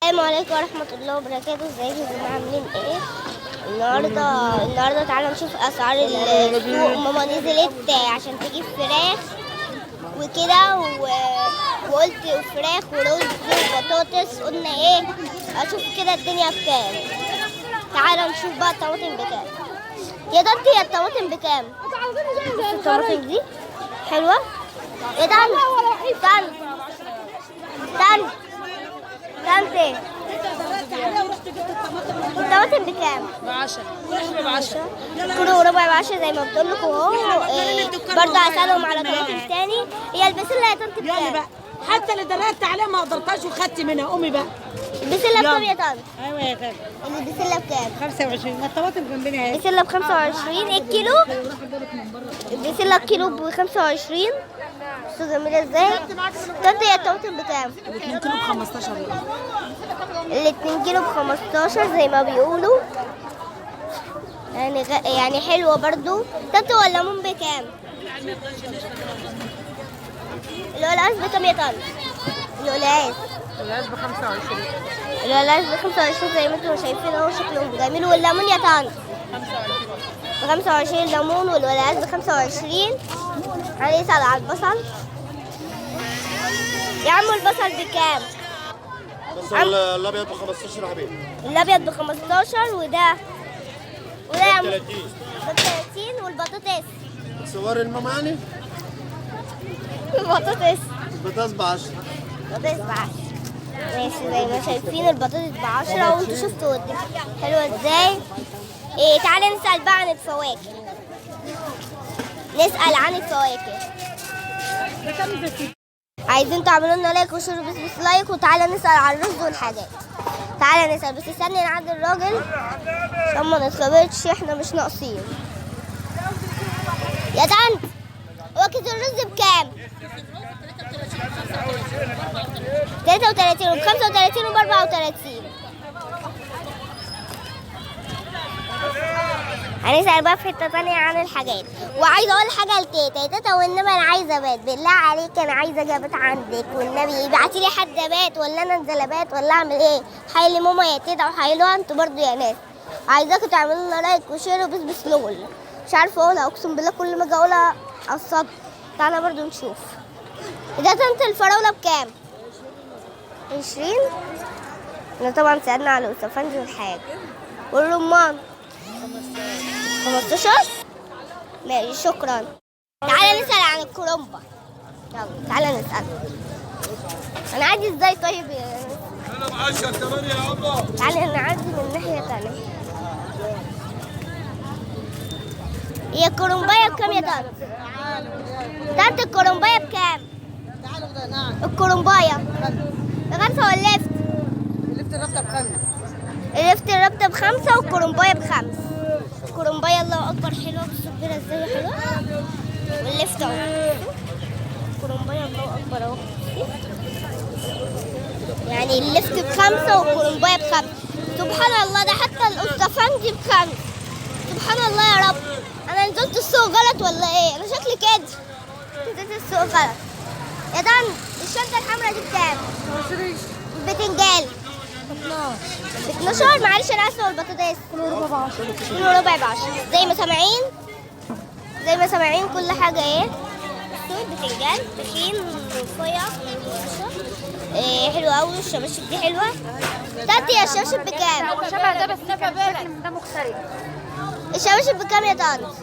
السلام عليكم ورحمة الله وبركاته. ازيكم يا جماعة، عاملين ايه؟ النهارده تعالوا نشوف اسعار السوق. ماما نزلت عشان تجيب فراخ وكده وقلت فراخ ورز وبطاطس. قلنا ايه اشوف كده الدنيا بكام. تعالوا نشوف بقى الطماطم بكام. يا دنتي هي الطماطم بكام؟ الطماطم دي حلوة. يا دنتي استنى الطماطم بكام؟ ب10 كيلو وربع ب10 زي ما بتقول لكم اهو. برضه هسألهم على طماطم تاني. هي البسلة يا طنط يلا بكام؟ بقى، حتى اللي درست عليها ما قدرتهاش وخدت منها. قومي بقى. البسلة بكام يا طنط؟ ايوه يا غالي، البسلة بكام؟ 25. الطماطم جنبنا اهي. البسلة ب25 الكيلو. البسلة الكيلو ب25. بصوا جميلة ازاي. طنط هي الطماطم بكام؟ 2 كيلو ب15 ريال. ال2 كيلو ب15 زي ما بيقولوا. يعني حلوة برضو. طنط هو الليمون بكام؟ القلقاس بكام يا طنط؟ القلقاس ب25 زي ما انتم شايفين اهو، شكلهم جميل. والليمون يا طنط؟ 25 ليمون والقلقاس ب25. هنسأل على البصل. يا عم البصل بكام؟ البصل الابيض ب15 حبيبي. الابيض ب15 وده يا عم ب30. ب30. والبطاطس؟ صور المماني البطاطس بطاطس ب10. بطاطس ب10. ماشي زي ما شايفين البطاطس ب10 وانتوا شفتوا حلوة ازاي. ايه تعالى نسأل بقى عن الفواكه. نسأل عن الفواكه. عايزين تعملوا لنا لايك وشير بس لايك. وتعالى نسأل عن الرز والحاجات. تعالى نسأل بس استني نعدي الراجل عشان ما نتخبطش، احنا مش ناقصين. يا طنط هو كيس الرز بكام؟ 33 وب35 وب34. هنسأل بقى في حتة تانية عن الحاجات. وعايزة أقول حاجة لتيتا. تيتا والنبي أنا عايزة بات، بالله عليك أنا عايزة جابت عندك والنبي ابعتيلي حد بات ولا أنا أنزل بات ولا أعمل إيه؟ حيلي ماما يا تيتا وحيلوها أنتوا برضو يا ناس. عايزاكم تعملوا لنا لايك وشير وبس لول. مش عارفة أقولها، أقسم بالله كل ما أجي أقولها أصدق. تعالى برضو نشوف. ده طنط الفراولة بكام؟ 20. احنا طبعا سألنا على الأسفنج والحاجة. والرمان 15. ماشي شكرا. تعالى نسأل عن الكرنبة. يلا تعالى نسأل. أنا عادي ازاي طيب انا ب10 8 يا عمو. تعالى نعدي من ناحية تانية. هي الكرنباية بكام يا طنط؟ طنط الكرنباية بكام؟ الكرنباية ب5 واللفت؟ اللفت الربطة ب5 والكرنباية ب5. الكرنباية الله أكبر حلوة. بصوا كبيرة ازاي حلوة. واللفت اهو. الكرنباية الله أكبر اهو. يعني اللفت ب5 والكرنباية ب5. سبحان الله، ده حتى الأسطفنجي ب5. سبحان الله يا رب. أنا نزلت السوق غلط ولا إيه؟ أنا شكلي كده نزلت السوق غلط. يا طنط الشنطة الحمراء دي بكام؟ البتنجان ب12. معلش انا اسفه. والبطاطس كيلو ربع ب10. زي ما سامعين كل حاجه ايه. البتنجان تخين رفيع حلو قوي. الشباشب دي حلوه. تاتي يا الشباشب بكام؟ هو شبه ده بس شبه بالك ده مختلف. الشباشب بكام يا طنط؟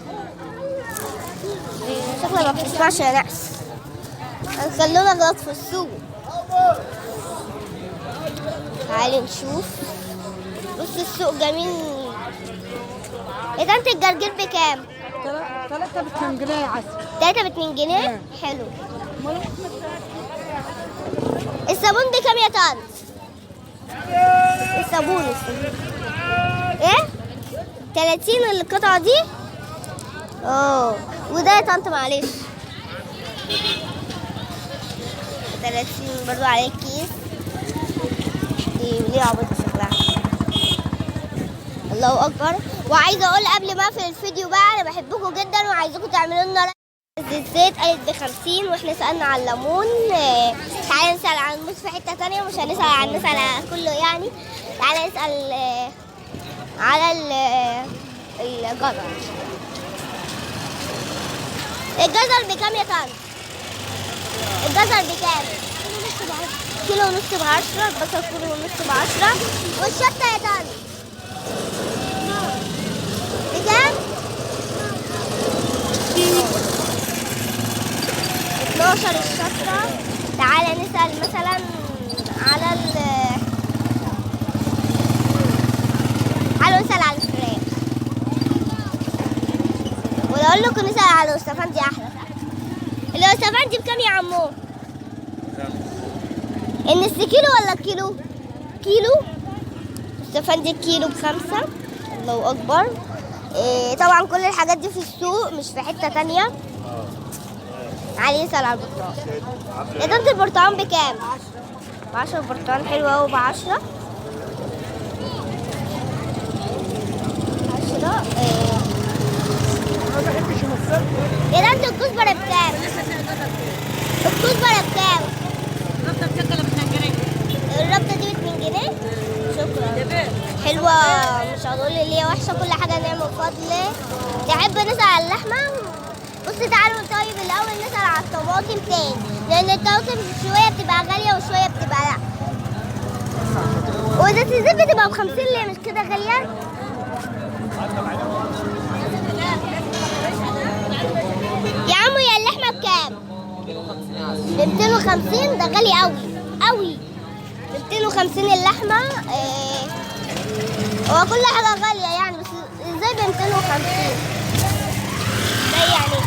شكلها ما بتسمعش يا ناس. خلونا غلط في السوق. تعالي نشوف. بص السوق جميل. يا طنط الجرجير بكام؟ 3 ب2 جنيه يا عسل. 3 ب2 جنيه. حلو. الصابون بكام يا طنط؟ الصابون ايه؟ 30 القطعة دي. وده يا طنط معلش 30 برضو عليه الكيس. دي ليه عبط شكلها. الله اكبر. وعايزه اقول قبل ما اقفل الفيديو بقى، انا بحبكم جدا وعايزاكم تعملوا لنا الزيت قالت ب50. واحنا سالنا على الليمون. تعالى نسال عن الموز في حته تانية. مش هنسال عن كله يعني. يعني. تعالى نسأل على الجزر. الجزر بكام يا طن؟ الجزر بكام؟ كيلو ونص ب10. البصل كيلو ونص ب10. والشطة يا طن بكام؟ 12 الشطة. تعالى نسأل مثلا على تعالوا نسأل على الفراخ. ولا أقول لكم نسأل على الأستفندي أحلى صح؟ الأستفندي بكام يا عمو؟ النص كيلو ولا الكيلو؟ كيلو. الأستفندي الكيلو ب5. الله أكبر. طبعا كل الحاجات دي في السوق مش في حتة تانية. علي يسأل على البرتقال. يا طنط البرتقال بكام؟ ب10. البرتقال حلو أوي ب10. 10. يا طنط الكزبرة بكام؟ الكزبرة بكام؟ الربطة دي ب2 جنيه. شكرا. حلوة مش هقول اللي هي وحشة، كل حاجة نعمة بفضل. تحب نسأل على اللحمة؟ بصي تعالوا طيب الأول نسأل على الطماطم تاني، لأن الطماطم شوية بتبقى غالية وشوية بتبقى لأ. وإذا الزيت بتبقى ب50 ليه مش كده غالية؟ يا عمو يا اللحمة بكام؟ ب250. ده غالي أوي أوي. ب250 اللحمة. هو كل حاجة غالية يعني، بس ازاي ب250؟ ده يعني